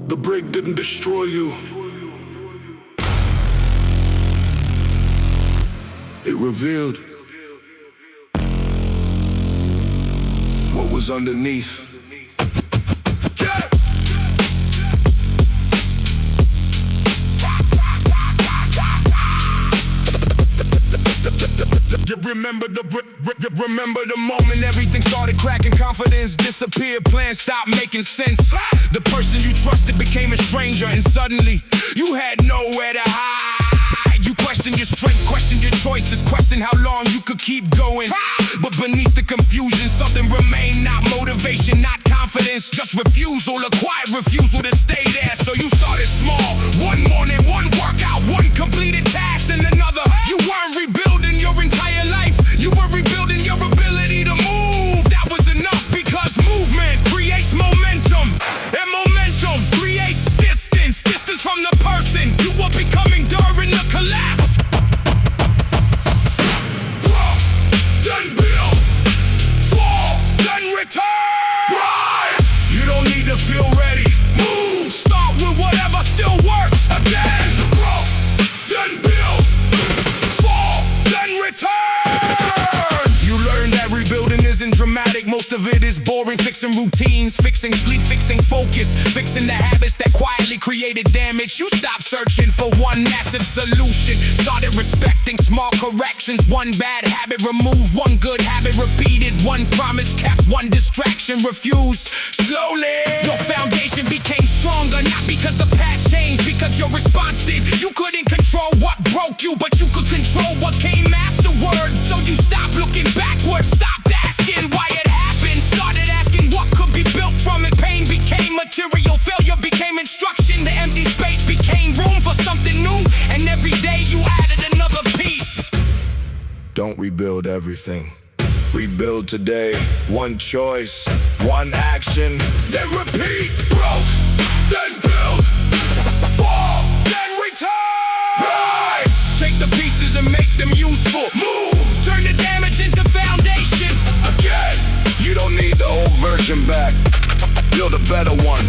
The break didn't destroy you. It revealed what was underneath. Remember the moment everything started cracking, confidence disappeared, plans stopped making sense. The person you trusted became a stranger, and suddenly you had nowhere to hide. You questioned your strength, questioned your choices, questioned how long you could keep going. But beneath the confusion, something remained, not motivation, not confidence, just refusal, a quiet refusal to stay there. So you started small, one morning, one workout, one completed task, and another. You weren't rebuilding your entire life, you were rebuilding your ability to move. That was enough, because movement creates momentum, and momentum creates distance. Distance from the person you were becoming during the collapse. Grow, then build, fall, then return. Rise, you don't need to feel ready. Move, start with whatever still works. Again, grow, then build, fall, then return. You learn that rebuilding isn't dramatic, most of it is boring. Fixing routines, fixing sleep, fixing focus, fixing the habits that quietly created damage. You stopped searching for one massive solution, started respecting small corrections. One bad habit removed, one good habit repeated, one promise kept, one distraction refused. Slowly, your foundation became stronger, not because the past changed, because your response did. You couldn't control what broke you, but you could control what came afterwards. So you stopped looking backwards, stopped asking why it happened, started asking what could be built from it. Pain became material, failure became instruction. The empty space became room for something new, and every day you added another piece. Don't rebuild everything. Rebuild today. One choice, one action, Then repeat. Broke, then build, fall, then return. Rise, take the pieces and make them useful. Move, turn the damage into foundation. Again, you don't need the old version back. Build a better one.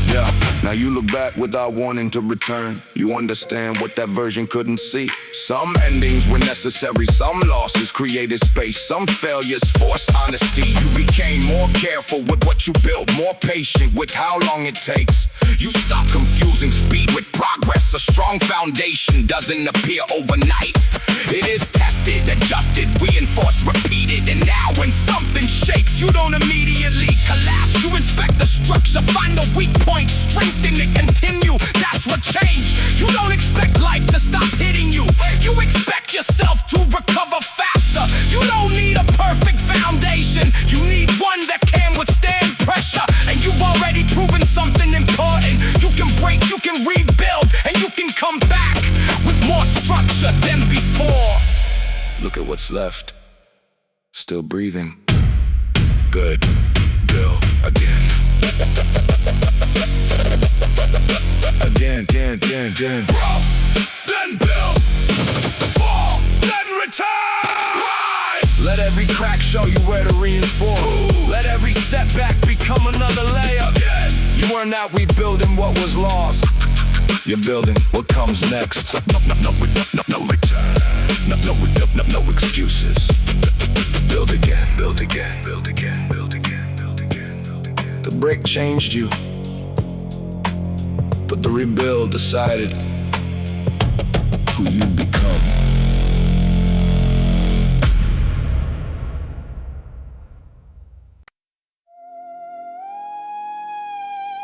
Yeah, now you look back without wanting to return. You understand what that version couldn't see. Some endings were necessary, some losses created space, some failures forced honesty. You became more careful with what you built, more patient with how long it takes. You stopped confusing speed with progress. A strong foundation doesn't appear overnight. It is tested, adjusted, reinforced, repeated. And now when something shakes, you don't immediately collapse. You inspect the structure, find the weak point, strengthen it, continue. That's what changed. You don't expect life to stop hitting you. You expect yourself to recover faster. You don't need a perfect foundation. You need one that can withstand pressure. And you've already proven something important. You can break, you can rebuild, and you can come back with more structure than before. Look at what's left. Still breathing. Good. Build again. Again. Grow, then build, fall, then return. Rise. Let every crack show you where to reinforce. Ooh. Let every setback become another layer. Again. You are not rebuilding what was lost. You're building what comes next. No return. No excuses. Build again. The break changed you, but the rebuild decided who you become.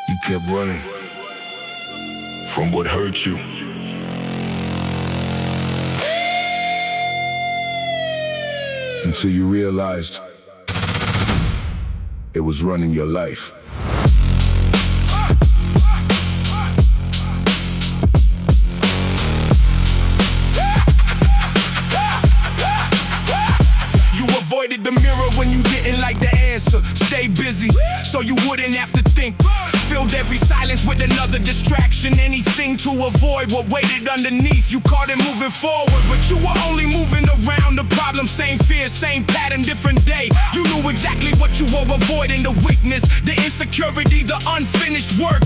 You kept running from what hurt you. Until you realized it was running your life. The mirror when you didn't like the answer. Stay busy so you wouldn't have to think. Filled every silence with another distraction. Anything to avoid what waited underneath. You caught it moving forward, but you were only moving around the problem. Same fear, same pattern, different day. You knew exactly what you were avoiding. The weakness, the insecurity, the unfinished work.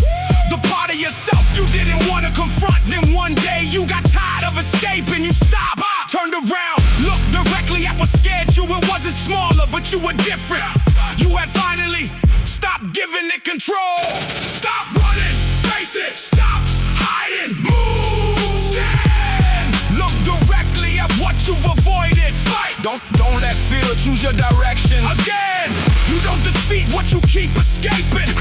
The part of yourself you didn't want to confront. Then one day you got tired of escaping. You stopped, turned around, looked directly at what scared you. It wasn't smaller, but you were different. You had finally stopped giving it control. Stop running, face it, stop hiding, move, stand. Look directly at what you've avoided. Fight, don't let fear choose your direction. Again, you don't defeat what you keep escaping.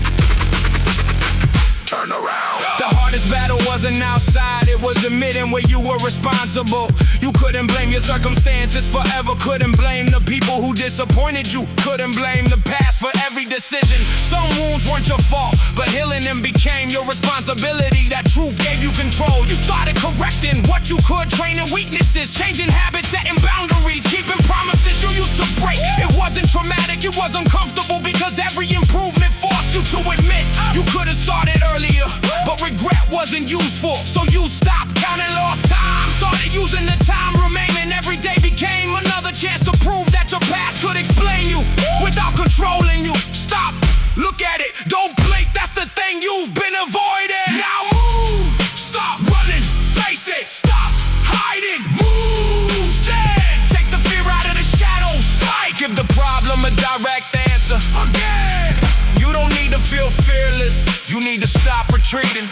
Turn around. The hardest battle wasn't outside, it was admitting where you were responsible. You couldn't blame your circumstances forever, couldn't blame the people who disappointed you, couldn't blame the past for every decision. Some wounds weren't your fault, but healing them became your responsibility. That truth gave you control. You started correcting what you could, training weaknesses, changing habits, setting boundaries, keeping promises you used to break. It wasn't traumatic, it was uncomfortable, because every improvement forced you to admit you could have started earlier, but regret wasn't useful. So you stopped counting lost time, started using the time remaining. Every day became another chance to prove that your past could explain you without controlling you. Stop, look at it, don't blink, that's the thing you've been avoiding. Now move, stop running, face it, stop hiding, move, stand. Take the fear out of the shadows, fight. Give the problem a direct answer. Again, you don't need to feel fearless, you need to stop retreating.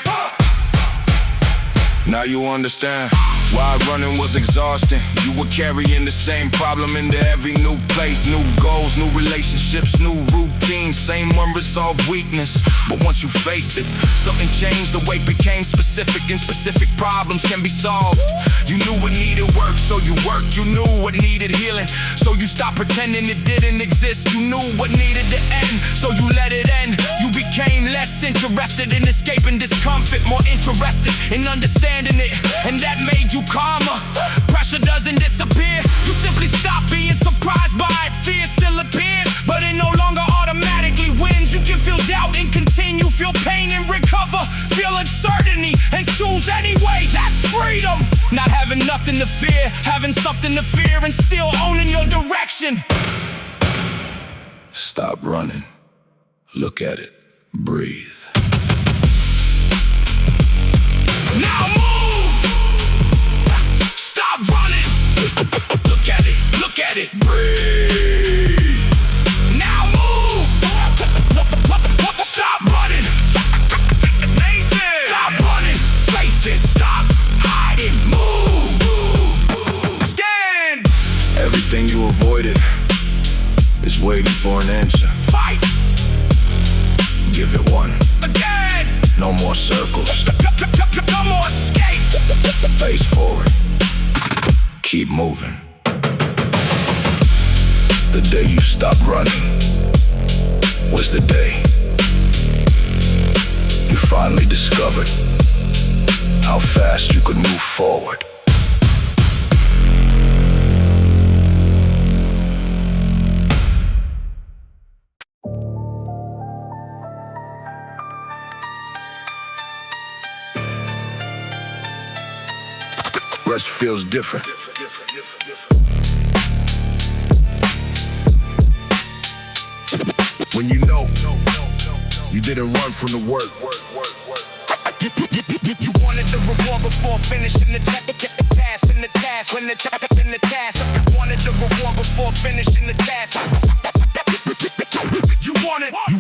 Now you understand why running was exhausting. You were carrying the same problem into every new place. New goals, new relationships, new routines. Same unresolved weakness. But once you faced it, something changed. The weight became specific, and specific problems can be solved. You knew what needed work, so you worked. You knew what needed healing, so you stopped pretending it didn't exist. You knew what needed to end, so you let it end. You became less interested in escaping discomfort, more interested in understanding it, and that made you calmer. Pressure doesn't disappear, you simply stop being surprised by it. Fear still appears, but it no longer automatically wins. You can feel doubt and continue, feel pain and recover, feel uncertainty and choose anyway. That's freedom. Not having nothing to fear, having something to fear, and still owning your direction. Stop running, look at it, breathe. Now move! Stop running! Look at it, breathe! Now move! Stop running! Stop running! Face it, stop hiding, move! Stand! Everything you avoided is waiting for an answer. Fight! Give it one. Again! No more circles. No more escape! Face forward. Keep moving. The day you stopped running was the day you finally discovered how fast you could move forward. Rest feels different. When you know you didn't run from the work. You wanted the reward before finishing the task. In the task, when the task in the task. You wanted the reward before finishing the task. You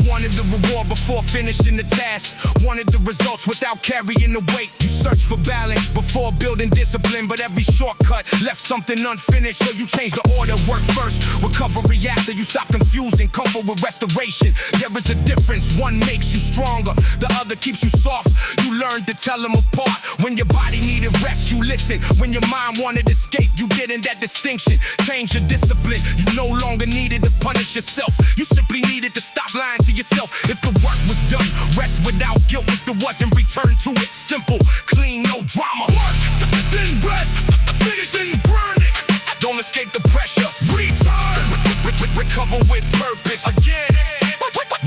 wanted the reward before finishing the task. Wanted the results without carrying the weight. You searched for balance before building discipline, but every shortcut left something unfinished. So you changed the order, work first, recovery after. You stop confusing comfort with restoration. There is a difference, one makes you stronger, the other keeps you soft. You learned to tell them apart. When your body needed rest, you listened. When your mind wanted escape, you didn't. That distinction changed your discipline. You no longer needed to punish yourself, you simply needed to stop lying to yourself. If the work was done, rest without guilt. If there wasn't, return to it. Simple, clean, no drama. Work, then rest, finish and burn it. Don't escape the pressure, return. Recover with purpose. Again,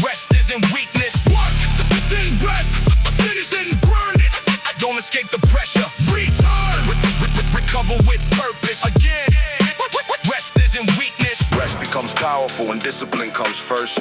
rest isn't weakness. Work, then rest, finish and burn it. Don't escape the pressure, return. Recover with purpose. Again, rest isn't weakness. Rest becomes powerful when discipline comes first.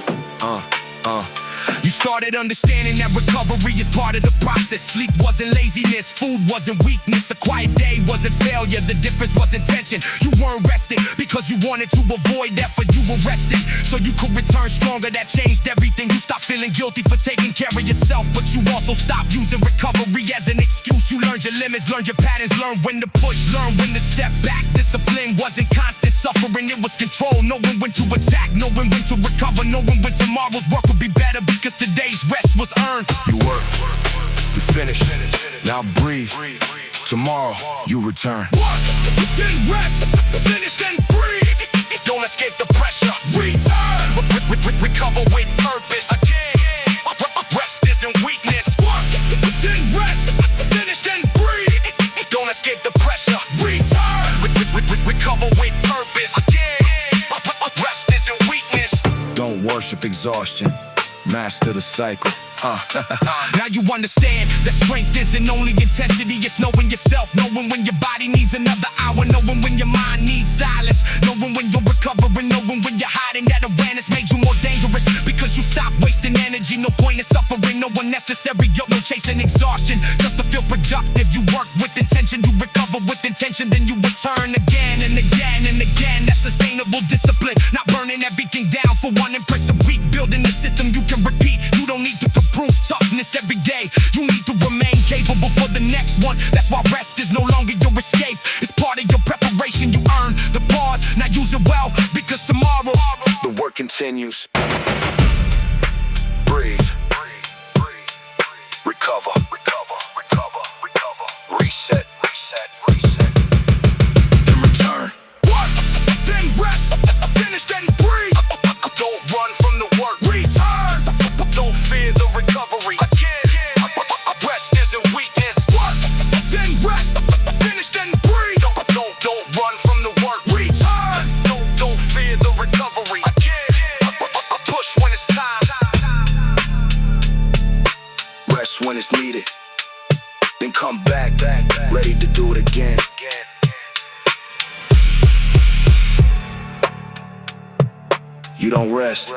You started understanding that recovery is part of the process. Sleep wasn't laziness, food wasn't weakness. A quiet day wasn't failure, the difference was intention. You weren't resting because you wanted to avoid effort. You were resting so you could return stronger. That changed everything. You stopped feeling guilty for taking care of yourself, but you also stopped using recovery as an excuse. You learned your limits, learned your patterns, learned when to push, learned when to step back. Discipline wasn't constant suffering, it was control. Knowing when to attack, knowing when to recover, knowing when tomorrow's work would be better because today's rest was earned. You work, you finish, now breathe. Tomorrow, you return. Work, then rest, finish, then breathe. Don't escape the pressure, return. Recover with purpose. Again, rest isn't weakness. Work, then rest, finish, then breathe. Don't escape the pressure, return. Recover with purpose. Again, rest isn't weakness. Don't worship exhaustion, master the cycle. Now you understand that strength isn't only intensity, it's knowing yourself, knowing when your body needs another hour, knowing when your mind needs silence, knowing when you're recovering, knowing when you're hiding. That awareness makes you more dangerous because you stop wasting energy. No point in suffering, no unnecessary guilt, no chasing exhaustion just to feel productive. You work with intention, you recover with intention, then you return again and again and again. That's sustainable discipline, not burning everything down for one impressive week. Building a system you can repeat. You don't need to prove toughness every day. You need to remain capable for the next one. That's why rest is no longer your escape. It's part of your preparation. You earn the pause, now use it well, because tomorrow The work continues. Breathe. Recover. Reset. Then return. work, then rest, finish, then breathe. Don't run from the work. Return. Don't fear the recovery. Again, Rest isn't weakness. work, then rest, finish, then breathe. Don't run from the work. Return. Don't fear the recovery. Push when it's time. Rest when it's needed. Then come back, ready to do it again. You don't rest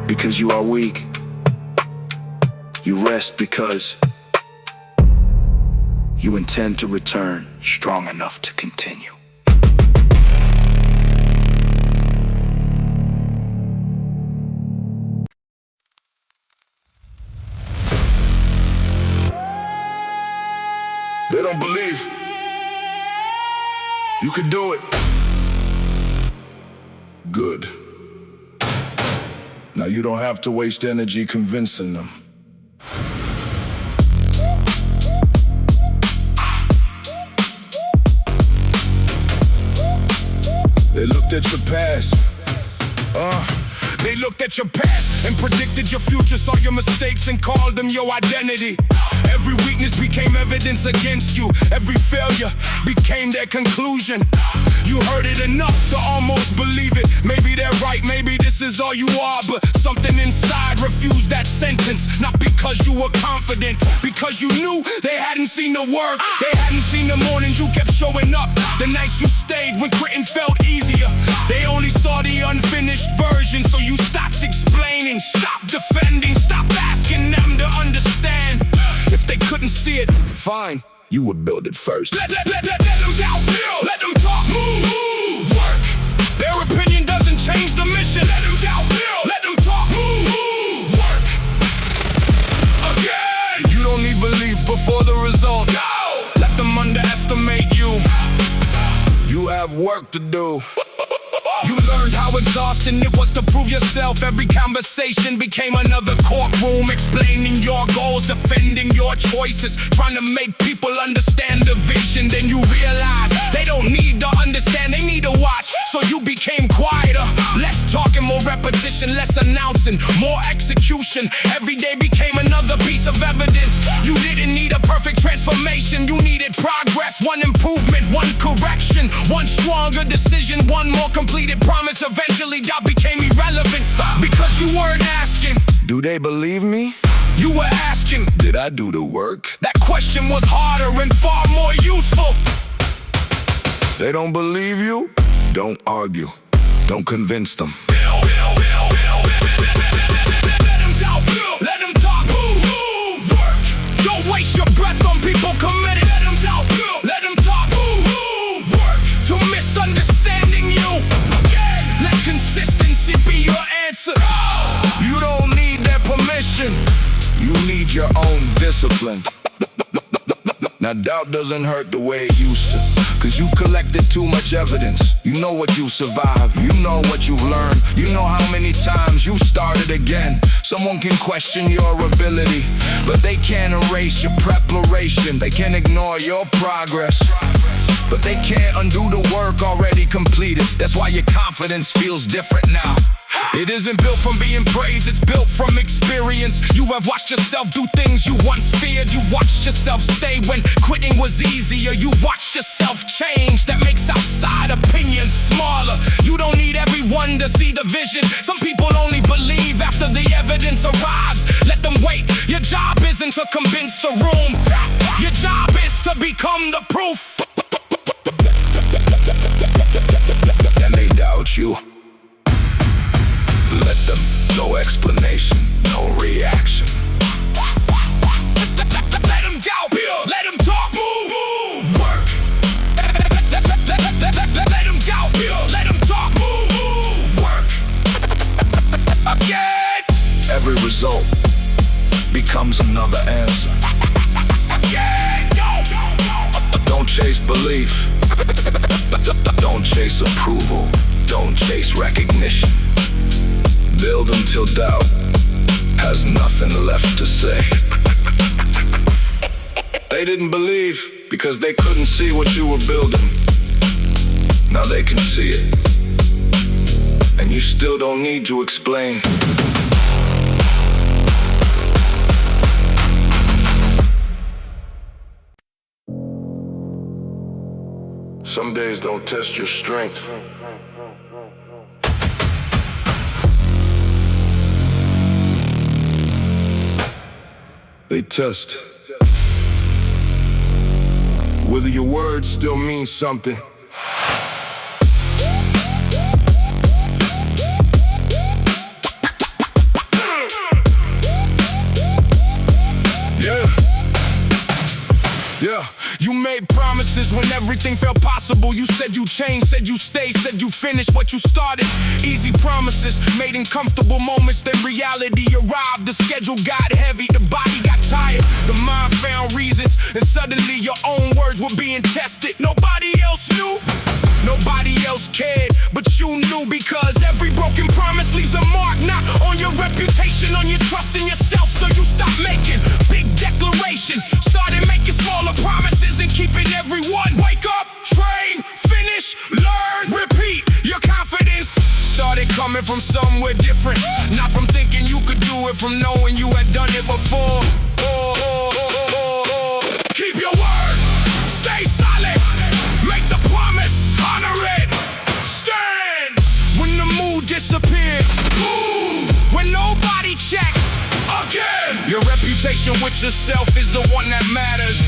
because you are weak. You rest because you intend to return strong enough to continue. They don't believe you can do it. Good. Now you don't have to waste energy convincing them. They looked at your past. They looked at your past and predicted your future, saw your mistakes and called them your identity. Every weakness became evidence against you. Every failure became their conclusion. You heard it enough to almost believe it. Maybe they're right, maybe this is all you are, but something inside refused that sentence. Not because you were confident, because you knew they hadn't seen the work. They hadn't seen the mornings you kept showing up, the nights you stayed when quitting felt easier. They only saw the unfinished version, so you stopped explaining, stopped defending, stopped asking them to understand. If they couldn't see it, fine, You would build it first. let them doubt, build, let them talk, move, work. Their opinion doesn't change the mission. Let them doubt, build, let them talk, move, work. Again, you don't need belief before the result. No, let them underestimate you. You have work to do. You learned how exhausting it was to prove yourself. Every conversation became another courtroom, explaining your goals, defending your choices, trying to make people understand the vision. Then you realize they don't need to understand, they need to watch. So you became quieter, less talking, more repetition, less announcing, more execution. Every day became another piece of evidence. You didn't need a perfect transformation, you needed progress. One improvement, one correction, one stronger decision, one more completed promise. Eventually that became irrelevant because you weren't asking, Do they believe me? you were asking. Did I do the work? That question was harder and far more useful. They don't believe you? Don't argue. Don't convince them. need your own discipline. Now doubt doesn't hurt the way it used to, cause you've collected too much evidence. You know what you survived, you know what you've learned. You know how many times you started again. Someone can question your ability, but they can't erase your preparation. They can ignore your progress, but they can't undo the work already completed. That's why your confidence feels different now. It isn't built from being praised, it's built from experience. You have watched yourself do things you once feared. You've watched yourself stay when quitting was easier. You've watched yourself change. That makes outside opinions smaller. You don't need everyone to see the vision. Some people only believe after the evidence arrives. Let them wait. Your job isn't to convince the room. Your job is to become the proof. And they doubt you. Let them, no explanation, no reaction. Let them doubt, build, let them talk, move, work. Let them doubt, build, let them talk, move, work. Again. Every result becomes another answer. Again. Don't chase belief. Don't chase approval. Don't chase recognition. Build until doubt has nothing left to say. They didn't believe because they couldn't see what you were building. Now they can see it, and you still don't need to explain. Some days don't test your strength. They test whether your words still mean something. Yeah, you made promises when everything felt possible. You said you changed, said you stayed, said you finished what you started. Easy promises made in comfortable moments. Then reality arrived, the schedule got heavy, the body got tired, the mind found reasons, and suddenly your own words were being tested. Nobody else knew, nobody else cared, but you knew, because every broken promise leaves a mark, not on your reputation, on your trust in yourself. So you stopped making big declarations, started making smaller promises and keeping everyone. Wake up, train, finish, learn, repeat. Your confidence started coming from somewhere different, not from thinking you could do it, from knowing you had done it before. Keep your word, stay solid, make the promise, honor it. Stand when the mood disappears, move when nobody checks. Again, your reputation with yourself is the one that matters.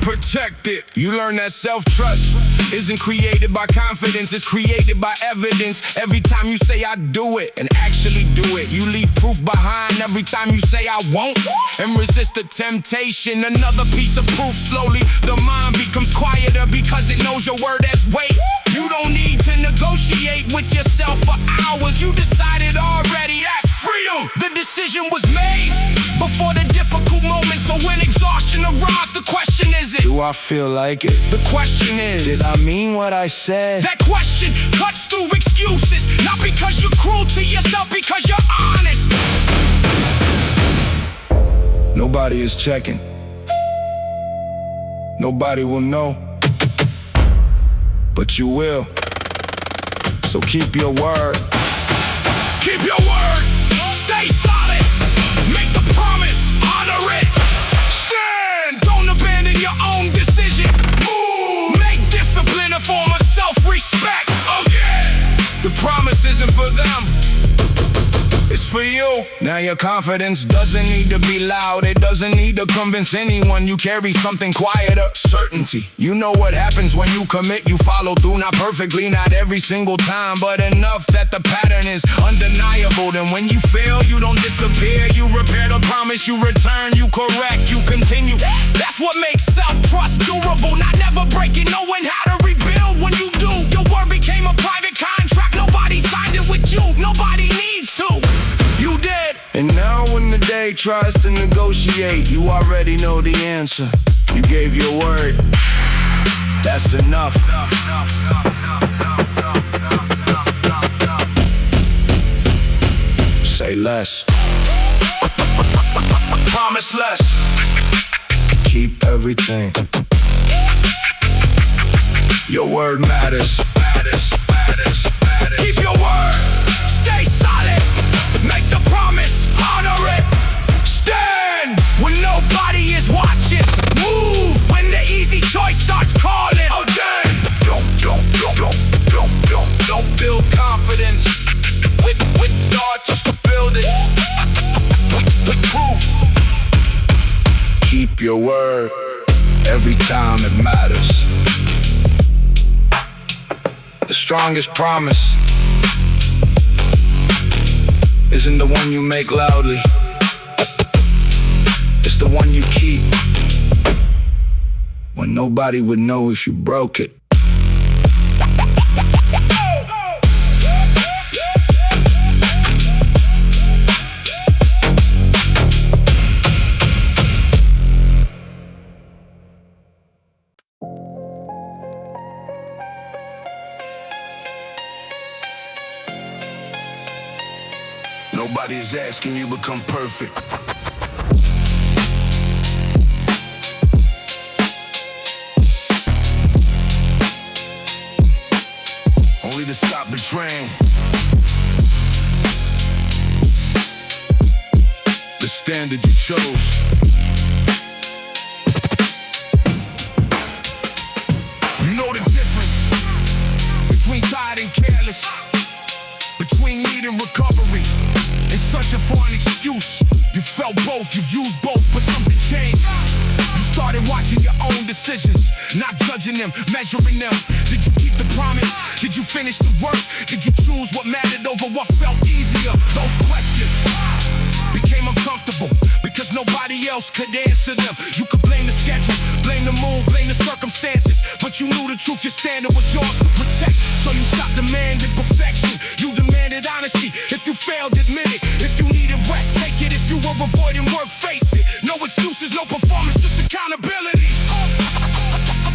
Protect it. You learn that self-trust isn't created by confidence, it's created by evidence. Every time you say I do it and actually do it, you leave proof behind. Every time you say I won't and resist the temptation, another piece of proof. Slowly the mind becomes quieter because it knows your word has weight. You don't need to negotiate with yourself for hours. You decided already, that's freedom. The decision was made before the difficult moments. So when exhaustion arrives, the question isn't, do I feel like it? The question is, did I mean what I said? That question cuts through excuses, not because you're cruel to yourself, because you're honest. Nobody is checking. Nobody will know, but you will. So keep your word. Keep your word. Stay solid. Make the promise. Honor it. Stand. Don't abandon your own decision. Move. Make discipline a form of self-respect. Again. The promise isn't for them, it's for you. Now your confidence doesn't need to be loud. It doesn't need to convince anyone. You carry something quieter, certainty. You know what happens when you commit. You follow through, not perfectly, not every single time, but enough that the pattern is undeniable. Then when you fail, you don't disappear. You repair the promise, you return, you correct, you continue. That's what makes self-trust durable, not never breaking, knowing how to rebuild when you do. Your word became a private contract. Nobody signed it with you. Nobody needs to. You did. And now when the day tries to negotiate, you already know the answer. You gave your word. That's enough. Say less. Promise less. Keep everything. Your word matters. Keep your word. Stay solid. Make the promise. Honor it. Stand when nobody is watching. Move when the easy choice starts calling. Again. Don't build confidence with God just to build it. With proof. Keep your word every time it matters. The strongest promise isn't the one you make loudly. It's the one you keep when nobody would know if you broke it. Nobody's asking you become perfect. Only to stop betraying the standard you chose. You know the difference between tired and careless, between need and recovery. It's such a foreign excuse. You felt both, you've used both, but something changed. You started watching your own decisions, not judging them, measuring them. Did you keep the promise? Did you finish the work? Did you choose what mattered over what felt easier? Those questions became uncomfortable because nobody else could answer them. You could blame the schedule, blame the mood, blame the circumstances, but you knew the truth, your standard was yours to protect. So you stopped demanding perfection, you demanded honesty. If you failed, admit it. If you needed rest, take it. If you were avoiding work, face it. No excuses, no performance, just accountability.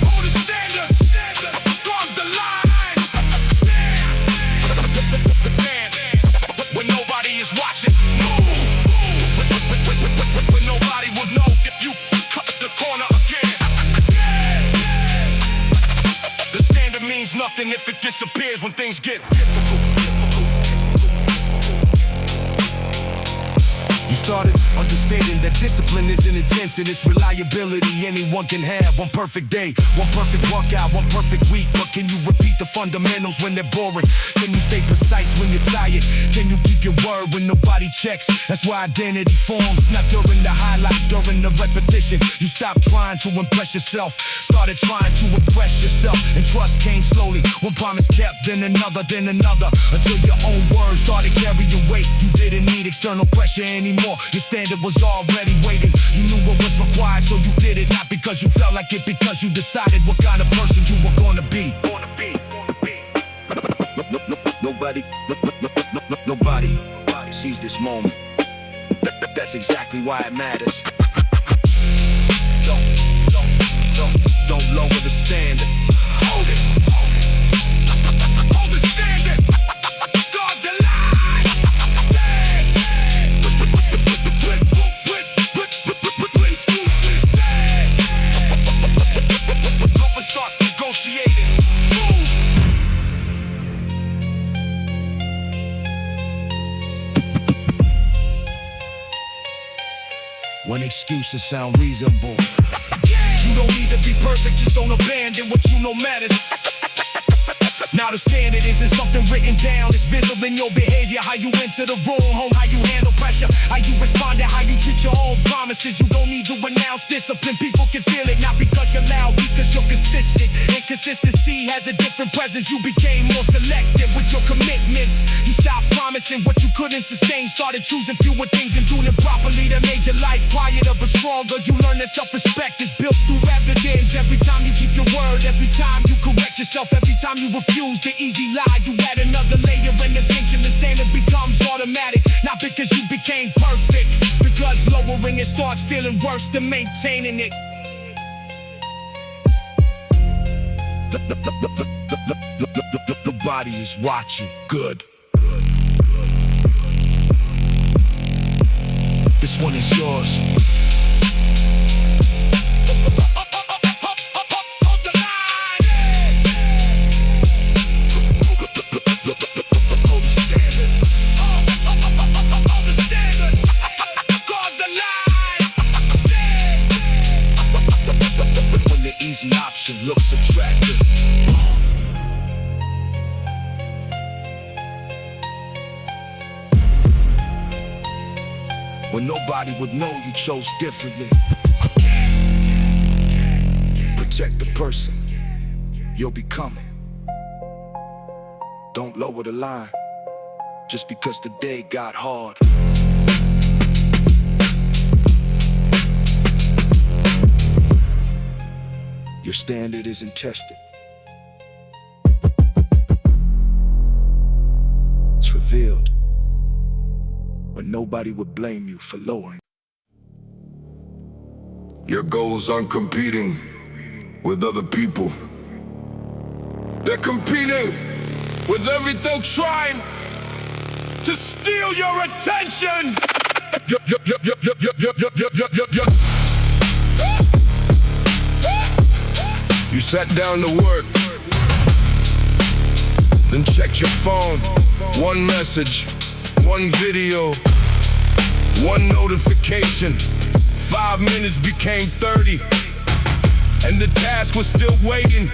Hold the standard, guard the line. Stand when nobody is watching. Move when nobody will know if you cut the corner again. The standard means nothing if it disappears when things get difficult. Started understanding that discipline isn't intense and it's reliability anyone can have. One perfect day, one perfect workout, one perfect week. But can you repeat the fundamentals when they're boring? Can you stay precise when you're tired? Can you keep your word when nobody checks? That's why identity forms, not during the highlight, during the repetition. You stopped trying to impress yourself, started trying to impress yourself, and trust came slowly. One promise kept, then another, until your own words started carrying weight. You didn't need external pressure anymore. Your standard was already waiting. You knew what was required, so you did it. Not because you felt like it, because you decided what kind of person you were gonna be. Nobody sees this moment. That's exactly why it matters. Don't lower the standard. Hold it. Hold the standard. Guard the line. Starts negotiating. When excuses sound reasonable, you don't need to be perfect, just don't abandon what you know matters. Now the standard isn't something written down, it's visible in your behavior. How you enter the room, home, how you handle pressure, how you respond to how you treat your own promises. You don't need to announce discipline, people can feel it. Not because you're loud, because you're consistent. Inconsistency has a different presence. You became more selective with your commitments. You stopped promising what you couldn't sustain, started choosing fewer things and doing it properly. That made your life quieter but stronger. You learn that self-respect is built through evidence. Every time you keep your word, every time you correct yourself, every time you refuse the easy lie, you add another layer, and eventually the standard becomes automatic. Not because you became perfect, Sustaining it starts feeling worse than maintaining it. The body is watching. Good. This one is yours. Easy option looks attractive. When nobody would know you chose differently. Protect the person you're becoming. Don't lower the line just because the day got hard. Your standard isn't tested. It's revealed when nobody would blame you for lowering. Your goals aren't competing with other people. They're competing with everything trying to steal your attention. You sat down to work, then checked your phone. One message, one video, one notification. 5 minutes became 30, and the task was still waiting.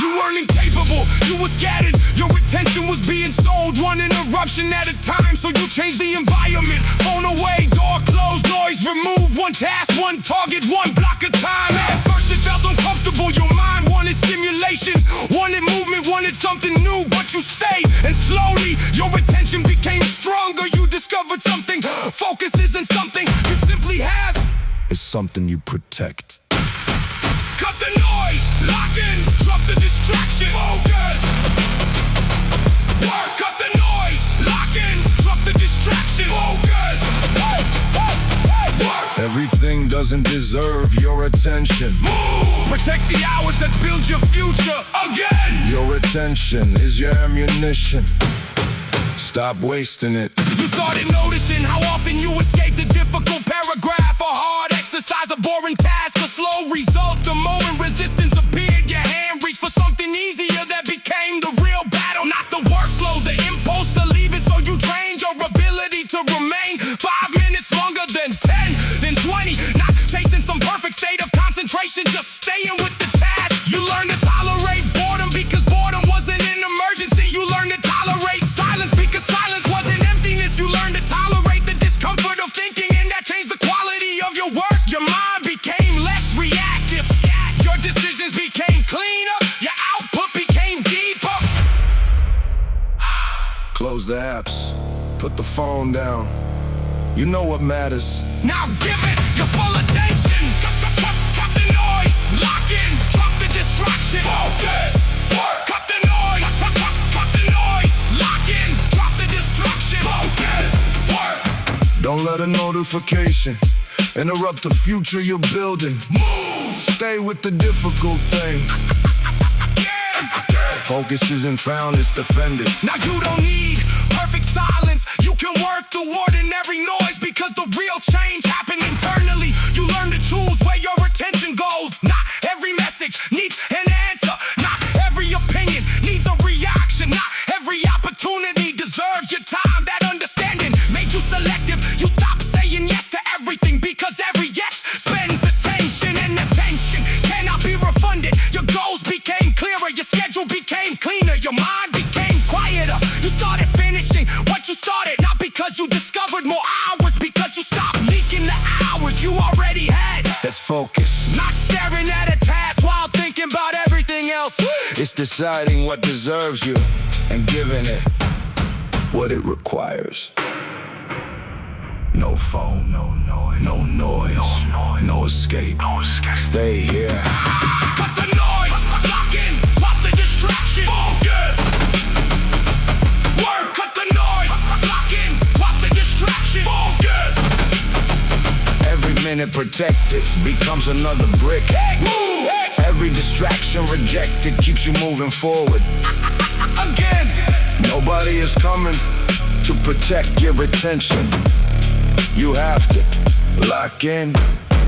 You weren't incapable, you were scattered. Your attention was being sold, one interruption at a time. So you changed the environment. Phone away, door closed, noise removed. One task, one target, one block of time. At first it felt uncomfortable. Your mind wanted stimulation, wanted movement, wanted something new. But you stayed, and slowly your attention became stronger. You discovered something. Focus isn't something you simply have. It's something you protect. Cut the noise, lock in, drop the distraction. Focus. Work, cut the noise, lock in, drop the distraction. Focus. Work. Everything doesn't deserve your attention. Move. Protect the hours that build your future. Again. Your attention is your ammunition. Stop wasting it. You started noticing how often you escaped a difficult paragraph, a hard exercise, a boring task, a slow result. The moment resistance appeared, your hand reached for something easier that became the real battle. Not the workload, the impulse to leave it. So you trained your ability to remain 5 minutes longer than 10, then 20. Not chasing some perfect state of concentration, just staying with the task. You learned to tolerate boredom because boredom wasn't an emergency. You learned to tolerate silence because silence wasn't emptiness. You learned to tolerate the discomfort of thinking, and that changed the quality of your work. Your mind became less reactive. Your decisions became cleaner. Your output became deeper. Close the apps. Put the phone down. You know what matters. Now give it your full attention. Cut the noise. Lock in. Drop the distraction. Focus. Work. Cut the noise. Cut the noise. Lock in. Drop the distraction. Focus. Work. Don't let a notification interrupt the future you're building. Move. Stay with the difficult thing. Focus isn't found, it's defended. Now you don't need perfect silence. You can work the ordinary noise because the real change happened internally. You learn to choose where your attention goes. Not every message needs an answer. Not every opinion needs a reaction. Not every opportunity deserves your time. That understanding made you selective. You stopped saying yes to everything because every yes spends attention, and attention cannot be refunded. Your goals became clearer, your schedule became cleaner, your mind became quieter. You started finishing what you started, not because you discovered more hours, because you stopped leaking the hours you already had. That's focus. Not staring at a task while thinking about everything else. It's deciding what deserves you and giving it what it requires. No phone, no noise, no escape. Stay here. Cut the noise, lock in, drop the distraction. Focus. Work. Cut the noise, lock in, drop the distraction. minute protected becomes another brick. Every distraction rejected keeps you moving forward. Again, nobody is coming to protect your attention. You have to lock in,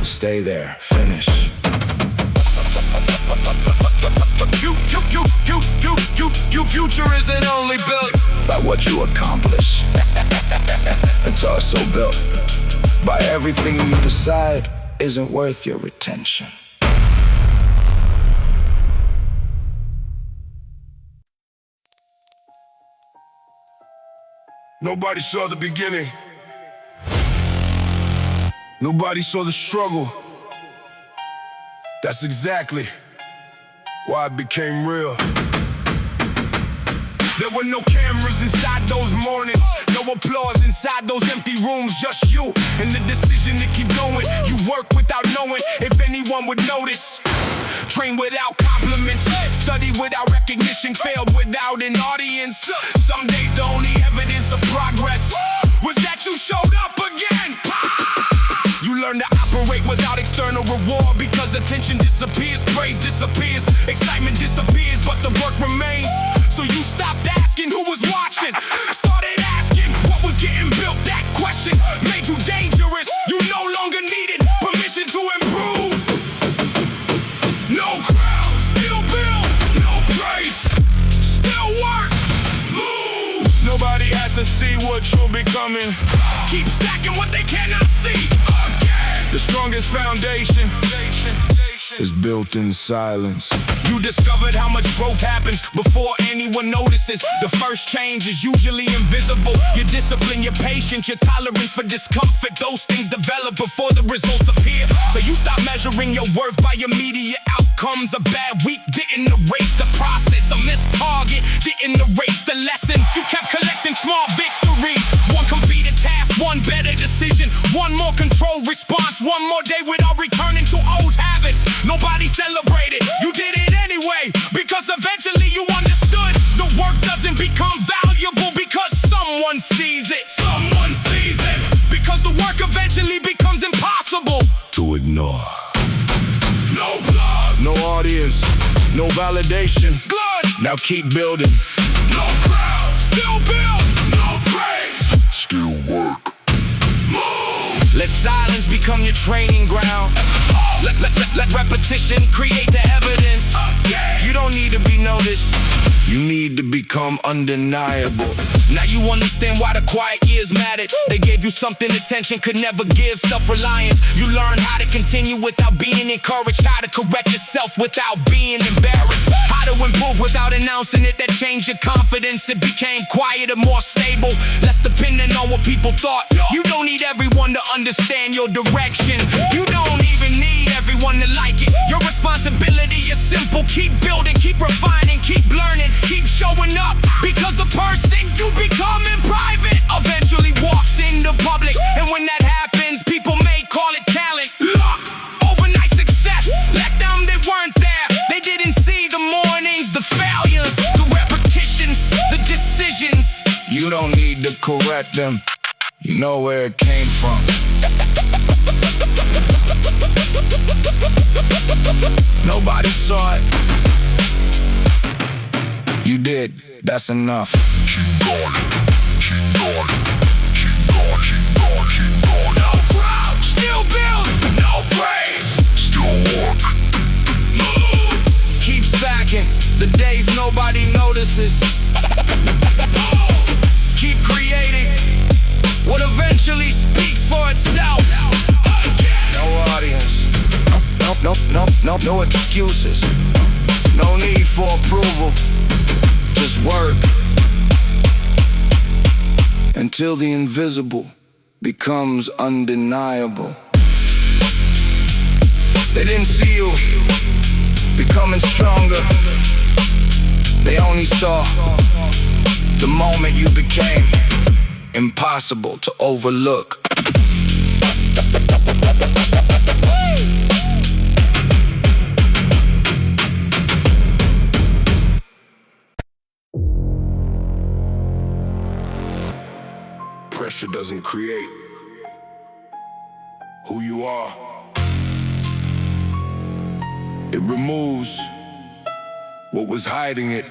stay there, finish. Your future isn't only built by what you accomplish. It's also built by everything you decide isn't worth your attention. Nobody saw the beginning. Nobody saw the struggle. That's exactly why it became real. There were no cameras inside those mornings, no applause inside those empty rooms, just you and the decision to keep going. You work without knowing if anyone would notice. Train without compliments, study without recognition, failed without an audience. Some days the only evidence of progress was that you showed up again. You learn to operate without external reward, because attention disappears, praise disappears, excitement disappears, but the work remains. So you stopped asking who was watching, started asking what was getting built. That question made you dangerous. You no longer needed permission to improve. No crowd, still build. No praise, still work. Move. Nobody has to see what you're becoming. Keep stacking what they cannot see. Again. The strongest foundation Is built in silence. You discovered how much growth happens before anyone notices. The first change is usually invisible. Your discipline, your patience, your tolerance for discomfort, those things develop before the results appear. So you stop measuring your worth by immediate outcomes. A bad week didn't erase the process. A missed target didn't erase the lessons. You kept collecting small victories. One completed task, one better decision, one more controlled response, one more day without returning to old habits. Nobody celebrated, you did it anyway, because eventually you understood the work doesn't become valuable because someone sees it. Someone sees it. Because the work eventually becomes impossible To ignore. No applause, No audience, no validation. good, Now keep building. no crowd, still build, no praise, Still work. move. Let silence become your training ground. Let repetition create the evidence. Again. You don't need to be noticed. You need to become undeniable. Now you understand why the quiet years mattered. They gave you something attention could never give. Self-reliance. You learn how to continue without being encouraged. How to correct yourself without being embarrassed. How to improve without announcing it. That changed your confidence. It became quieter, more stable, less dependent on what people thought. You don't need everyone to understand your direction. You don't even need everyone to like it. Your responsibility is simple. Keep building, keep refining, keep learning, keep showing up. Because the person you become in private eventually walks into public. And when that happens, people may call it talent, luck, overnight success. Let them, they weren't there. They didn't see the mornings, the failures, the repetitions, the decisions. You don't need to correct them. You know where it came from. Nobody saw it. You did. That's enough. Keep going. Keep going. Keep going. Keep going. Keep going. No crowd, still build, no praise, Still work. move. Keep stacking the days nobody notices. Keep creating what eventually speaks for itself. No audience. No excuses. No need for approval. Just work until the invisible becomes undeniable. They didn't see you becoming stronger. They only saw the moment you became impossible to overlook. Pressure doesn't create, who you are. It removes what was hiding it.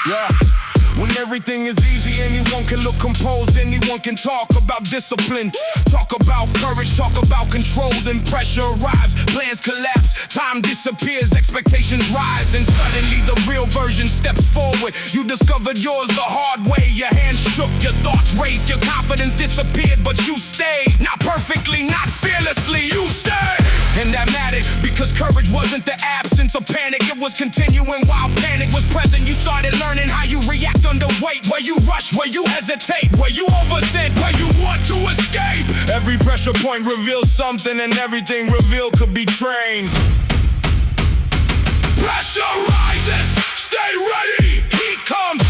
Yeah. When everything is easy, anyone can look composed, anyone can talk about discipline, talk about courage, talk about control. Then pressure arrives, plans collapse, time disappears, expectations rise, and suddenly the real version steps forward. You discovered yours the hard way. Your hands shook, your thoughts raced, your confidence disappeared, but you stayed. Not perfectly, not fearlessly, you stayed. And that mattered, because courage wasn't the absence of panic, it was continuing while panic was present. You started learning how you react under weight, where you rush, where you hesitate, where you overthink, where you want to escape. Every pressure point reveals something, and everything revealed could be trained. Pressure rises, stay ready, heat comes,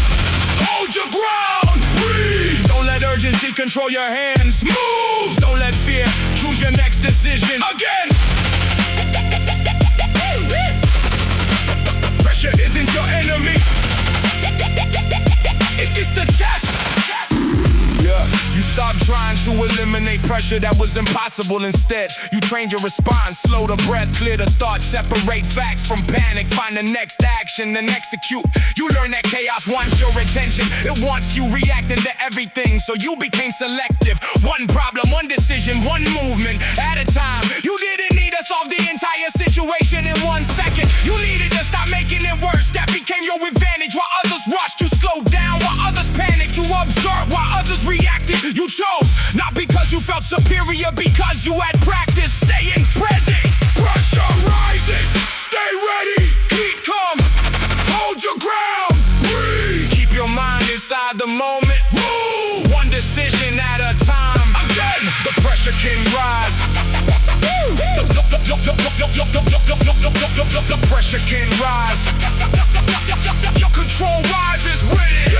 hold your ground, breathe. Don't let urgency control your hands, move. Don't let fear choose your next decision. Again. Pressure isn't your enemy, it is the test. Yeah. You stopped trying to eliminate pressure that was impossible. Instead, you trained your response, slow the breath, clear the thought, separate facts from panic, find the next action and execute. You learn that chaos wants your attention, it wants you reacting to everything, so you became selective. One problem, one decision, one movement at a time. You didn't need to solve the entire situation in 1 second. You needed to stop making it worse. That became your advantage. While others rushed, you slowed down. While others panicked, you observed. While others reacted, you chose. Not because you felt superior, because you had practice staying present. Pressure rises, stay ready, heat comes, hold your ground, breathe. Keep your mind inside the moment, move. One decision at a time. Again, the pressure can rise. The pressure can rise. Your control rises with it.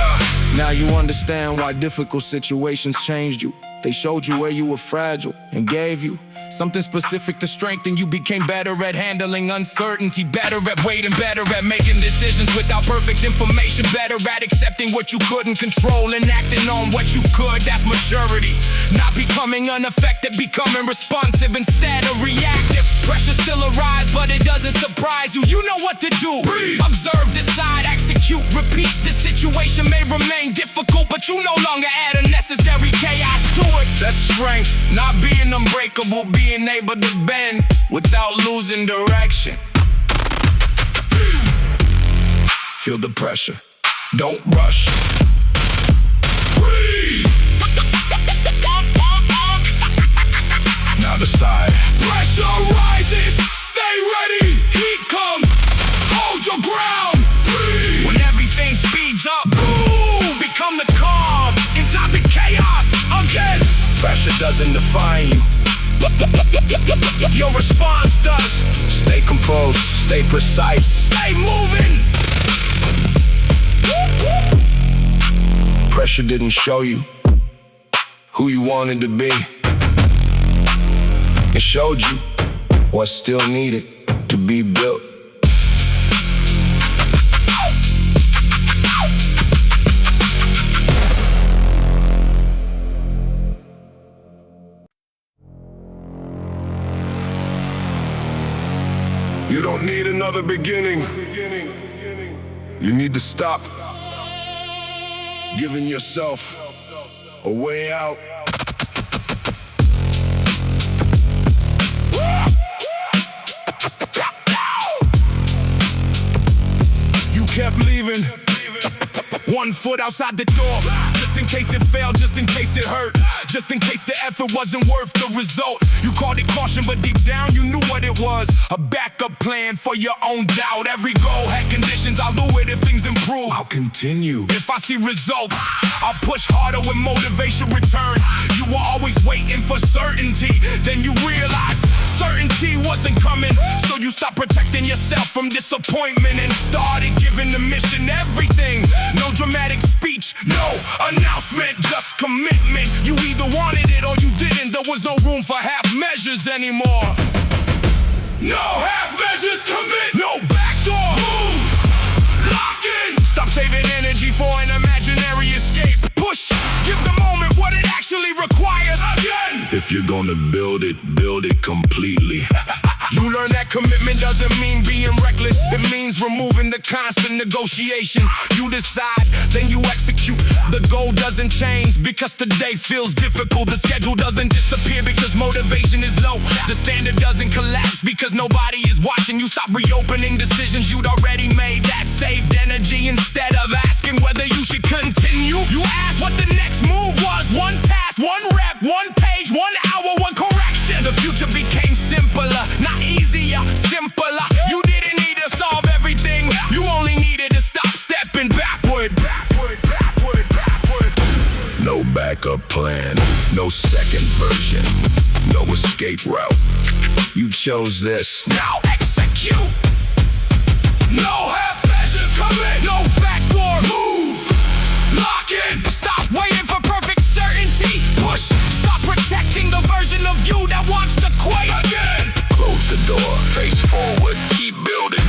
Now you understand why difficult situations changed you. They showed you where you were fragile and gave you something specific to strengthen. You became better at handling uncertainty, better at waiting, better at making decisions without perfect information, better at accepting what you couldn't control and acting on what you could. That's maturity. Not becoming unaffected, becoming responsive instead of reactive. Pressure still arises, but it doesn't surprise you. You know what to do. Breathe. Observe, decide, execute, repeat. This situation may remain difficult, but you no longer add unnecessary chaos to it. That's strength, not being unbreakable, being able to bend without losing direction. Feel the pressure, don't rush. Breathe. Now decide. Pressure rises, stay ready, heat comes, hold your ground, breathe. When everything speeds up, boom, become the calm inside the chaos again. Pressure doesn't define you, your response does. Stay composed, stay precise, stay moving. Pressure didn't show you who you wanted to be. It showed you what's still needed to be built. You don't need another beginning. You need to stop giving yourself a way out. You kept leaving, one foot outside the door, just in case it failed, just in case it hurt, just in case the effort wasn't worth the result. You called it caution, but deep down you knew what it was. A backup plan for your own doubt. Every goal had conditions. I'll do it if things improve. I'll continue if I see results. I'll push harder when motivation returns. You were always waiting for certainty. Then you realized certainty wasn't coming, so you stopped protecting yourself from disappointment and started giving the mission everything. No dramatic speech, no announcement, just commitment. You either wanted it or you didn't. There was no room for half measures anymore. No half measures, commit. No back. for an imaginary escape. Push, give the moment what it actually requires. Again. If you're gonna build it completely. You learn that commitment doesn't mean being reckless. It means removing the constant negotiation. You decide, then you execute. The goal doesn't change because today feels difficult. The schedule doesn't disappear because motivation is low. The standard doesn't collapse because nobody is watching. You stop reopening decisions you'd already made. That saved energy instead of asking whether you should continue. You ask what the next move was. One task, one rep, one page, 1 hour, one correction. The future became simpler, not easier, simpler. You didn't need to solve everything. You only needed to stop stepping backward. No backup plan, no second version, no escape route. You chose this. Now execute. No half-measure commit. No backdoor move. Lock in. Stop waiting for perfect certainty. Push. Stop protecting the version of you that wants to quit. Again. Close the door, face forward, keep building.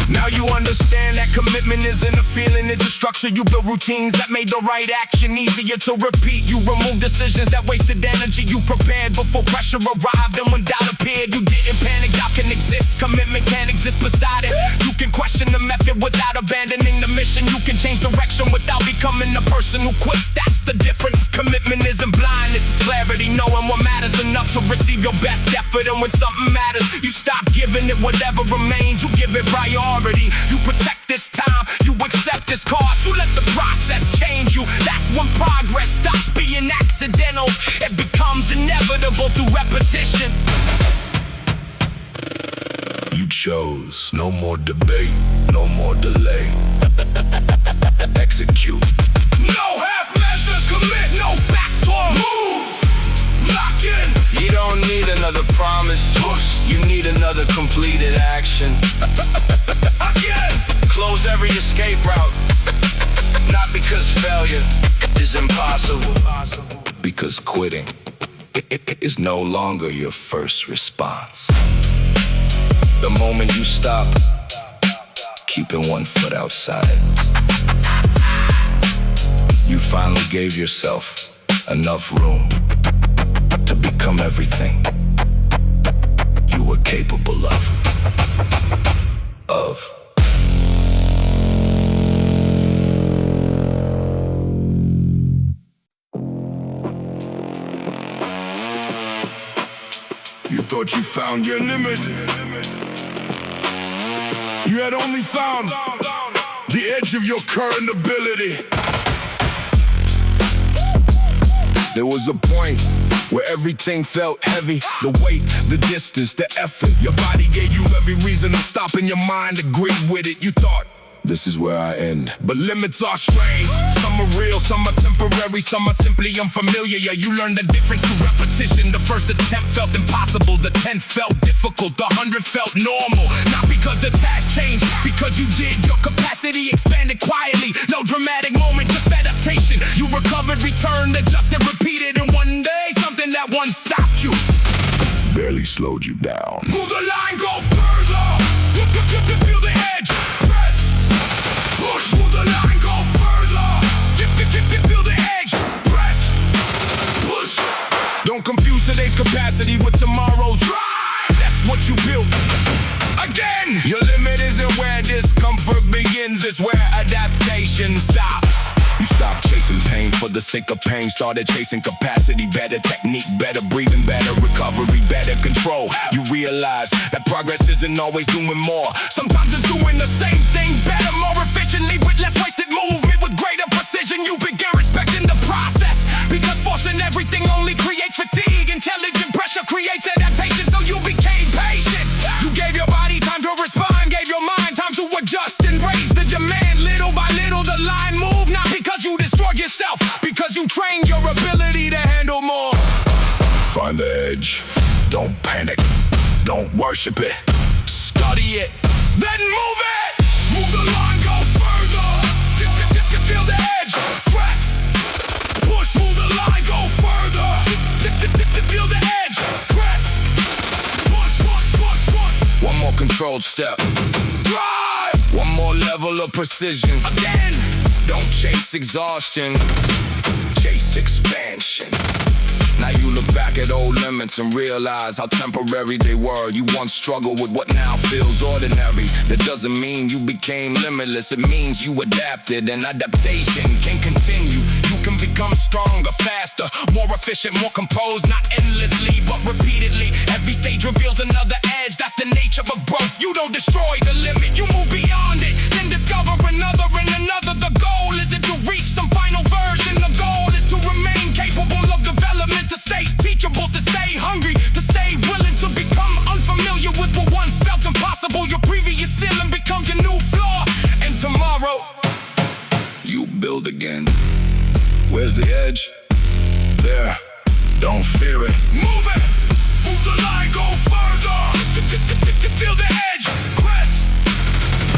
Now you understand that commitment isn't a feeling, it's a structure. You build routines that made the right action easier to repeat. You remove decisions that wasted energy. You prepared before pressure arrived, and when doubt appeared, you didn't panic. Doubt can exist, commitment can't exist beside it. You can question the method without abandoning the mission. You can change direction without becoming the person who quits. That's the difference. Commitment isn't blind, this is clarity. Knowing what matters enough to receive your best effort. And when something matters, you stop giving it whatever remains. You give it priority. You protect this time, you accept this cost. You let the process change you. That's when progress stops being accidental. It becomes inevitable through repetition. You chose. No more debate, no more delay. Execute. No half measures, commit, no backdoor move. Lock in. You don't need another promise. Push. You need another completed action. Again. Close every escape route. Not because failure is impossible, because quitting is no longer your first response. The moment you stop, keeping one foot outside, you finally gave yourself enough room to become everything you were capable of. You thought you found your limit. You had only found the edge of your current ability. There was a point where everything felt heavy. The weight, the distance, the effort. Your body gave you every reason to stop, and your mind agreed with it. You thought, this is where I end. but limits are strange. Some are real, some are temporary, some are simply unfamiliar. Yeah, you learn the difference through repetition. The first attempt felt impossible, the 10th felt difficult, the 100th felt normal. Not because the task changed, because you did. Your capacity expanded quietly. No dramatic moment, just adaptation. You recovered, returned, adjusted, repeated, and one day something that once stopped you Barely slowed you down. move the line, go further. Feel the edge, press, push. Move the line, go further. Feel the edge, press, push. Don't confuse today's capacity with tomorrow's rise. That's what you built. Again, your limit isn't where discomfort begins, it's where adaptation stops. You stopped chasing pain for the sake of pain. Started chasing capacity, better technique, better breathing, better recovery, better control. You realize that progress isn't always doing more. Sometimes it's doing the same thing better, more efficiently, with less wasted movement, with greater precision. You begin respecting the process, because forcing everything only creates fatigue. Intelligent pressure creates adaptation, so you became patient. You gave your body time to respond, gave your mind time to adjust and raise the demand. Little by little the line moved, not because you destroyed yourself, because you trained your ability to handle more. Find the edge. Don't panic. Don't worship it. Study it, then move it. Move the line, go further. Feel the edge, press, push. Move the line, go further. Feel the edge, press, push. One more controlled step. Drive. One more level of precision. Again, don't chase exhaustion, chase expansion. Now you look back at old limits and realize how temporary they were. You once struggled with what now feels ordinary. That doesn't mean you became limitless. It means you adapted, and adaptation can continue. You can become stronger, faster, more efficient, more composed. Not endlessly, but repeatedly. Every stage reveals another edge. That's the nature of growth. You don't destroy the limit, you move beyond it, then discover another and another. The goal isn't to reach some final version. The goal is to remain capable of development, to stay teachable, to stay hungry, to stay willing to become unfamiliar with what once felt impossible. Your previous ceiling becomes your new floor, and tomorrow you build again. Where's the edge? There. Don't fear it. Move it. Move the line, go further. Feel the edge. Press.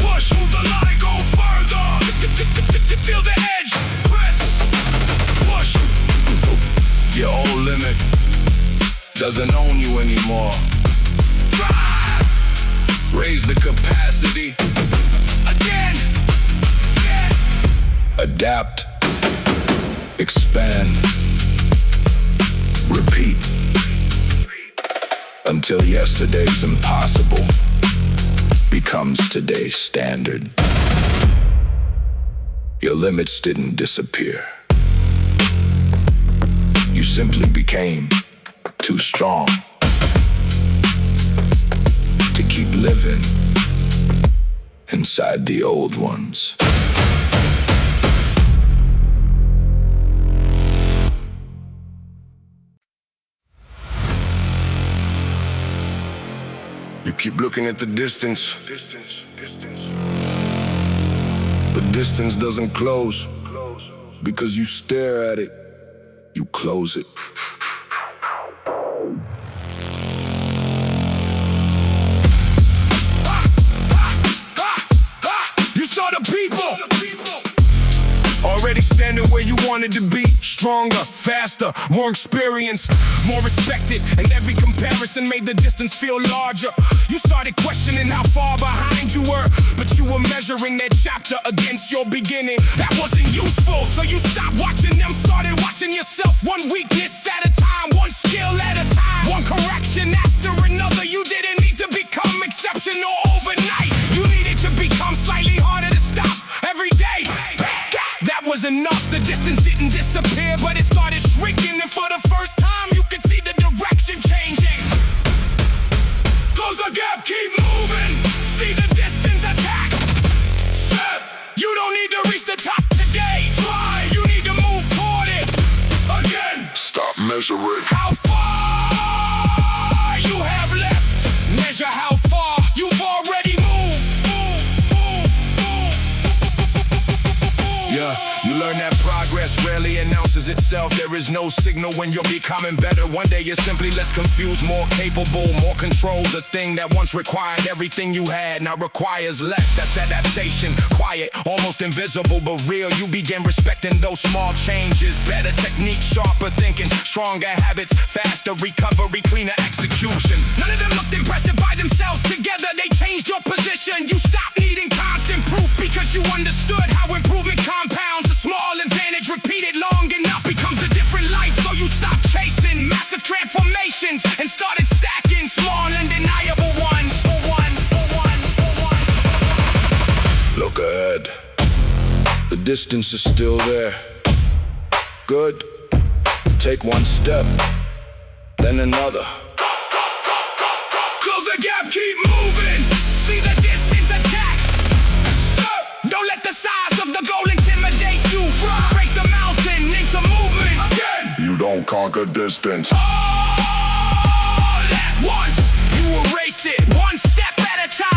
Push. Move the line, go further. Feel the edge. Press. Push. Your old limit doesn't own you anymore. Drive. Raise the capacity. Again. Yeah. Adapt. Expand. Repeat. Until yesterday's impossible becomes today's standard. Your limits didn't disappear. You simply became too strong to keep living inside the old ones. You keep looking at the distance, but distance doesn't close. Because you stare at it, you close it. You saw the people already standing where you wanted to be. Stronger, faster, more experienced, more respected, and every comparison made the distance feel larger. You started questioning how far behind you were, but you were measuring that chapter against your beginning. That wasn't useful, so you stopped watching them, started watching yourself. One weakness at a time, one skill at a time, one correction after another. You didn't need to become exceptional overnight. You needed to become slightly harder to stop every day. That was enough. The distance didn't disappear, but it started shrinking, and for the first time you could see the direction changing. Close the gap, keep moving. See the distance attack. Step. You don't need to reach the top today. Try. You need to move toward it. Again. Stop measuring. How far you have left. Measure how far you've already moved. Yeah, you learn that progress rarely announces itself. There is no signal when you're becoming better. One day you're simply less confused, more capable, more control. The thing that once required everything you had now requires less. That's adaptation, quiet, almost invisible but real. You begin respecting those small changes. Better technique, sharper thinking, stronger habits, faster recovery, cleaner execution. None of them looked impressive by themselves. Together they changed your position. You stopped needing constant proof because you understood how improvement compounds. A small advantage repeated long enough becomes a different life. So you stopped chasing massive transformations and started stacking small undeniable ones. Look ahead. The distance is still there. Good. Take one step, then another. Close the gap, keep moving. See the distance attack. Stop. Don't let the size of the goal intimidate you. Break the mountain into movement. Again. You don't conquer distance. All at once. You erase it one step at a time.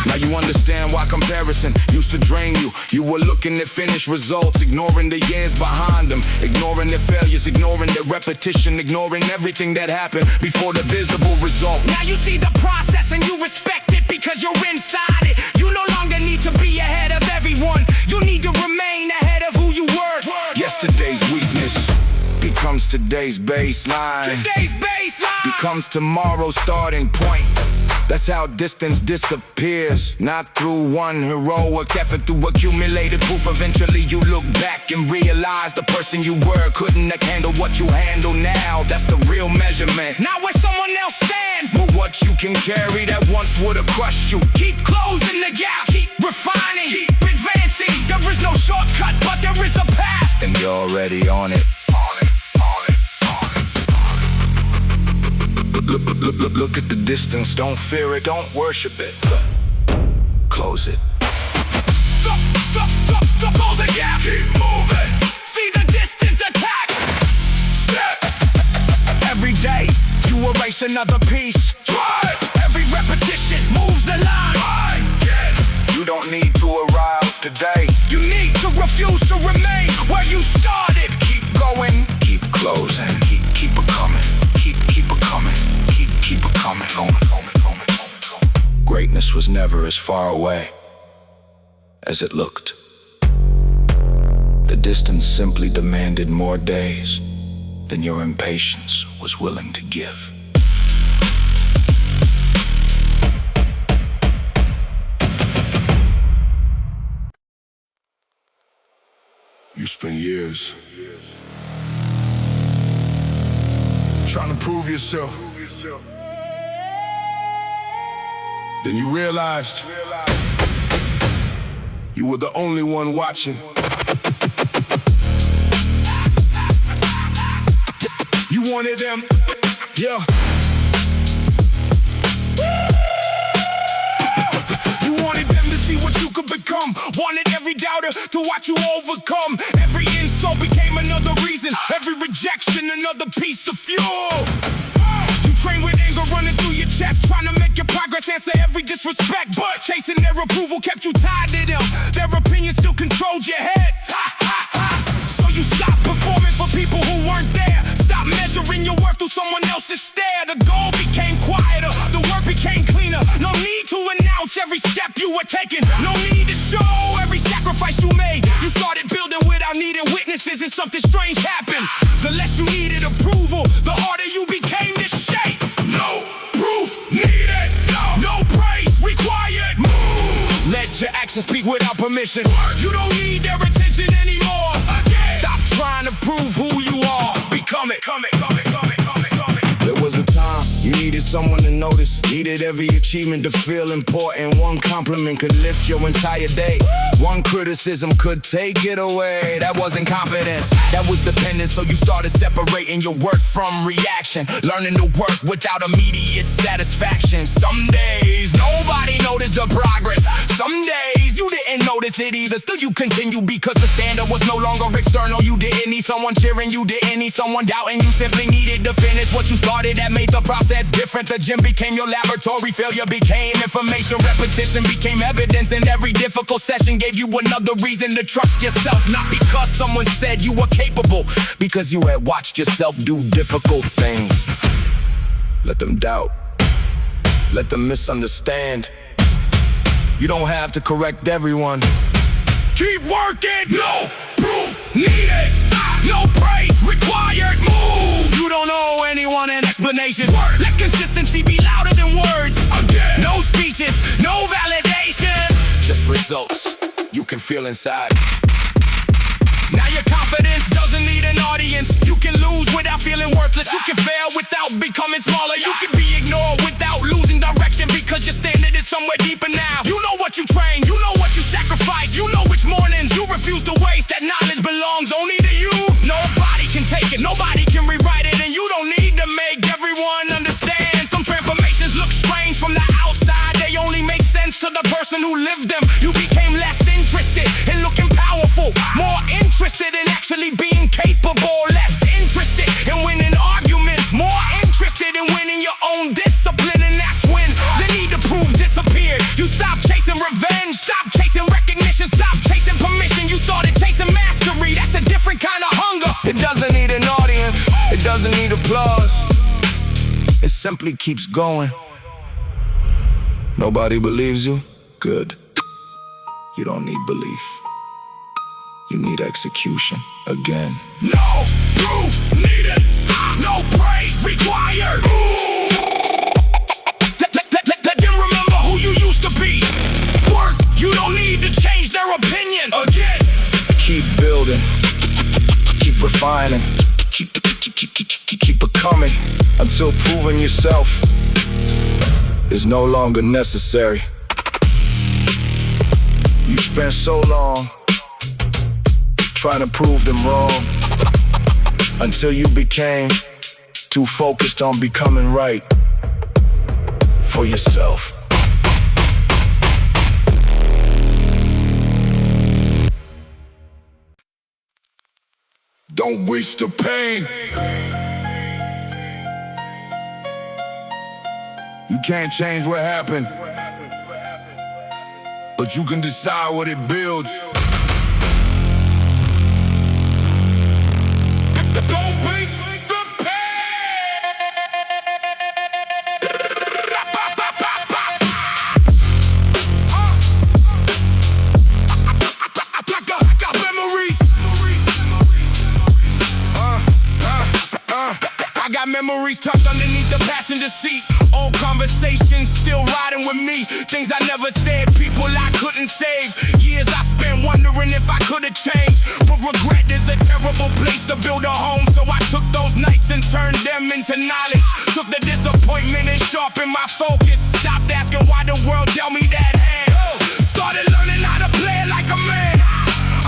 Now you understand why comparison used to drain you. You were looking at finished results, ignoring the years behind them, ignoring their failures, ignoring their repetition, ignoring everything that happened before the visible result. Now you see the process and you respect it because you're inside it. You no longer need to be ahead of everyone. You need to remain ahead of who you were. Yesterday's weakness becomes today's baseline. Today's baseline. becomes tomorrow's starting point. That's how distance disappears. Not through one heroic effort, through accumulated proof. Eventually you look back and realize the person you were couldn't handle what you handle now. That's the real measurement. Not where someone else stands, but what you can carry that once would have crushed you. Keep closing the gap, keep refining, keep advancing. There is no shortcut, but there is a path, and you're already on it. Look at the distance, don't fear it, don't worship it. Close it. Close the gap, keep moving. See the distant attack. Step. Every day, you erase another piece. Drive. Every repetition moves the line. You don't need to arrive today. You need to refuse to remain where you started. Keep going, keep closing, keep it coming, keep it coming, keep it coming. Greatness was never as far away as it looked. The distance simply demanded more days than your impatience was willing to give. You spend years trying to prove yourself. Then you realized you were the only one watching. You wanted them, yeah. You wanted them to see what you could become. Wanted every doubter to watch you overcome. Every insult became another reason. Every rejection another piece of fuel. You train with anger running through your chest, trying to make your progress answer every disrespect. But chasing their approval kept you tied to them. Their opinion still controlled your head. So you stopped performing for people who weren't there. Stop measuring your worth through someone else's stare. The goal became quieter, the work became cleaner. No need to announce every step you were taking. No need to show every sacrifice you made. You started building without needing witnesses, and something strange happened. The less you needed approval, the harder you became to shape. No proof needed, no praise required. Move. Let your actions speak without permission. You don't need their attention anymore. Again. Stop trying to prove who you are. Become it. There was a time you needed someone to notice. Needed every achievement to feel important. One compliment could lift your entire day. One criticism could take it away. That wasn't confidence, that was dependence. So you started separating your work from reaction. Learning to work without immediate satisfaction. Some days nobody noticed the progress. Some days you didn't notice it either. Still you continue because the standard was no longer external. You didn't need someone cheering, you didn't need someone doubting. You simply needed to finish what you started. That made the process different. The gym became your laboratory. Failure became information. Repetition became evidence. And every difficult session gave you another reason to trust yourself. Not because someone said you were capable, because you had watched yourself do difficult things. Let them doubt, let them misunderstand. You don't have to correct everyone. Keep working. No proof needed, no praise required. Move. You don't owe anyone an explanation. Work. Let consistency be louder than words. Again. No speeches, no validation, just results you can feel inside. Now your confidence doesn't need an audience. You can lose without feeling worthless. You can fail without becoming smaller. You can be ignored without losing direction, because your standard is somewhere deeper now. You know what you train, you know what you sacrifice. You know which mornings you refuse to waste. That knowledge belongs only to you. Nobody can take it, nobody can rewrite it. And you don't need to make everyone understand. Some transformations look strange from the outside. They only make sense to the person who lived them. You became less interested in looking powerful, more interested in actually being capable. Less interested in winning arguments, more interested in winning your own discipline. And that's when the need to prove disappeared. You stopped chasing revenge, stopped chasing recognition, stopped chasing permission. You started chasing mastery. That's a different kind of hunger. It doesn't need an audience, it doesn't need applause. It simply keeps going. Nobody believes you? Good. You don't need belief. You need execution again. No proof needed, no praise required. Ooh. Keep it coming until proving yourself is no longer necessary. You spent so long trying to prove them wrong until you became too focused on becoming right for yourself. Don't waste the pain. You can't change what happened, but you can decide what it builds. Don't waste the pain. I got memories. I got memories tucked underneath the passenger seat. Old conversations still riding with me. Things I never said, people I couldn't save. Years I spent wondering if I could've changed. But regret is a terrible place to build a home. So I took those nights and turned them into knowledge. Took the disappointment and sharpened my focus. Stopped asking why the world dealt me that hand. Started learning how to play it like a man.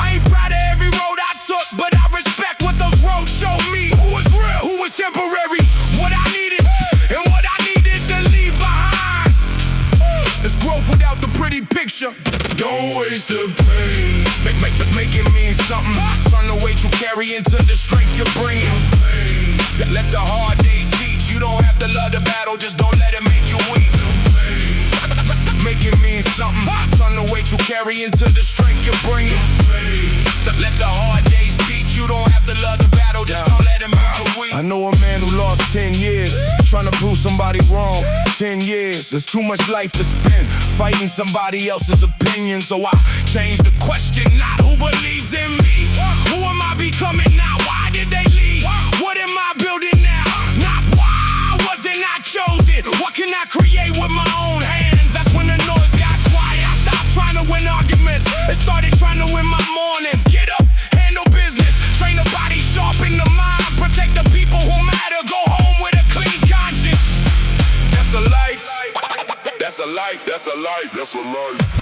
I ain't proud of every road I took, but I respect what those roads showed me. Who was real, who was temporary, what I needed, and what I needed to leave behind. It's growth without the pretty picture. Don't waste the pain. Make it mean something. Turn the weight you carry into the strength you're bringing. Let the hard days teach. You don't have to love the battle, just don't let it make you weak. Make it mean something. Turn the weight you carry into the strength you're bringing. Let the hard days teach. You don't have to love the battle, just don't let it make you weak. I know a man who lost 10 years trying to prove somebody wrong. 10 years, there's too much life to spend fighting somebody else's opinion. So I changed the question, not who believes in me. Who am I becoming now? Why did they leave? What am I building now? Not why wasn't I chosen? What can I create with my own hands? That's when the noise got quiet. I stopped trying to win arguments and started trying to win my mornings. Get up, handle business, train the body, sharpen the mind, protect the people who matter, go home with a clean conscience. That's a life. That's a life. That's a life. That's a life.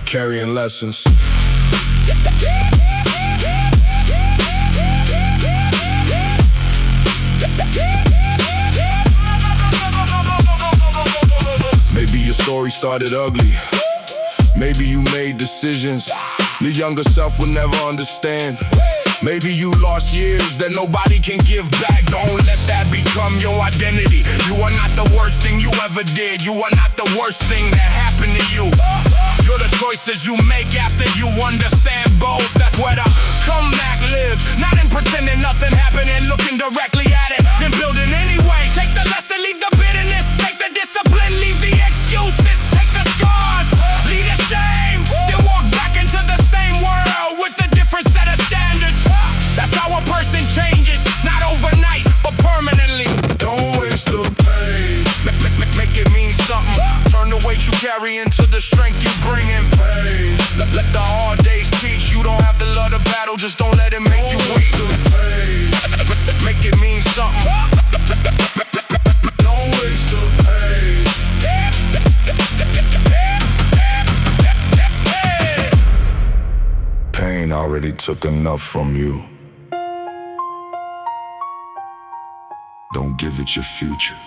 Carrying lessons. Maybe your story started ugly. Maybe you made decisions your younger self will never understand. Maybe you lost years that nobody can give back. Don't let that become your identity. You are not the worst thing you ever did. You are not the worst thing that happened to you. You're the choices you make after you understand both. That's where the comeback lives. Not in pretending nothing happened and looking directly at it, then building anyway. Take the lesson, leave the bitterness. Take the discipline, leave the excuses. Take the scars, leave the shame. Then walk back into the same world with a different set of standards. That's how a person changes, not overnight, but permanently. Don't waste the pain. Make it mean something. Turn the weight you carry into the strength you bring in pain. Let the hard days teach. You don't have to love the battle, just don't let it make you weak. Make it mean something. Don't waste the pain. Pain already took enough from you. Don't give it your future.